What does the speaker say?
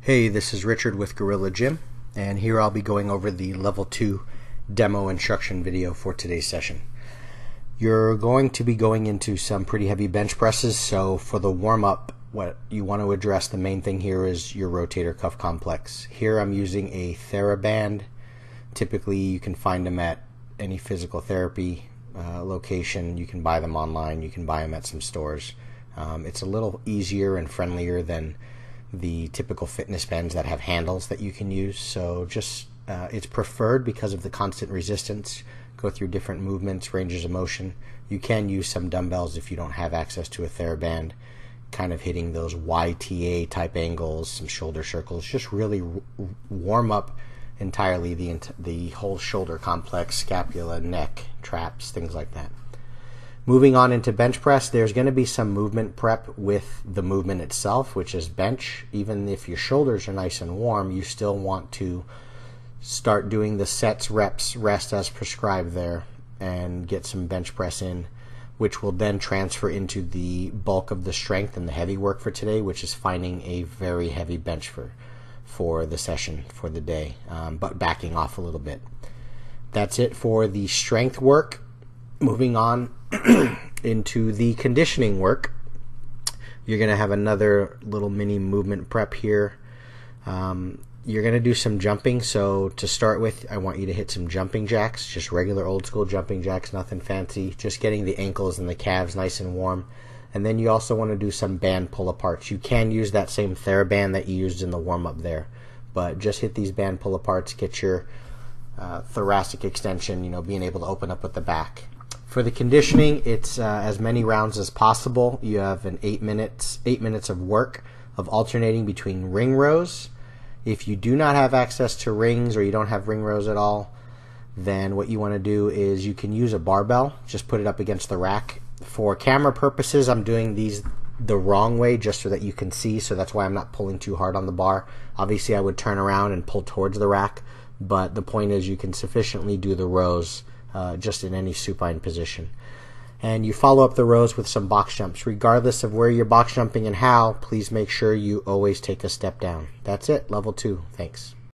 Hey, this is Richard with Gorilla Gym, and here I'll be going over the Level 2 demo instruction video for today's session. You're going to be going into some pretty heavy bench presses, so for the warm-up, what you want to address, the main thing here is your rotator cuff complex. Here I'm using a TheraBand. Typically you can find them at any physical therapy location. You can buy them online, you can buy them at some stores. It's a little easier and friendlier than the typical fitness bands that have handles that you can use. So just it's preferred because of the constant resistance. Go through different movements, ranges of motion. You can use some dumbbells if you don't have access to a TheraBand, kind of hitting those YTA type angles, some shoulder circles, just really warm up entirely the whole shoulder complex, scapula, neck, traps, things like that. Moving on into bench press, there's going to be some movement prep with the movement itself, which is bench. Even if your shoulders are nice and warm, you still want to start doing the sets, reps, rest as prescribed there, and get some bench press in, which will then transfer into the bulk of the strength and the heavy work for today, which is finding a very heavy bench for the session, for the day, but backing off a little bit. That's it for the strength work. Moving on into the conditioning work, you're going to have another little mini movement prep here. You're going to do some jumping, so to start with, I want you to hit some jumping jacks, just regular old school jumping jacks, nothing fancy, just getting the ankles and the calves nice and warm. And then you also want to do some band pull-aparts. You can use that same TheraBand that you used in the warm-up there, but just hit these band pull-aparts, get your thoracic extension, being able to open up with the back. For the conditioning, it's as many rounds as possible. You have an 8 minutes of work of alternating between ring rows. If you do not have access to rings or you don't have ring rows at all, then what you want to do is you can use a barbell. Just put it up against the rack. For camera purposes, I'm doing these the wrong way just so that you can see, so that's why I'm not pulling too hard on the bar. Obviously, I would turn around and pull towards the rack, but the point is you can sufficiently do the rows just in any supine position. And you follow up the rows with some box jumps. Regardless of where you're box jumping and how, please make sure you always take a step down. That's it, level 2. Thanks.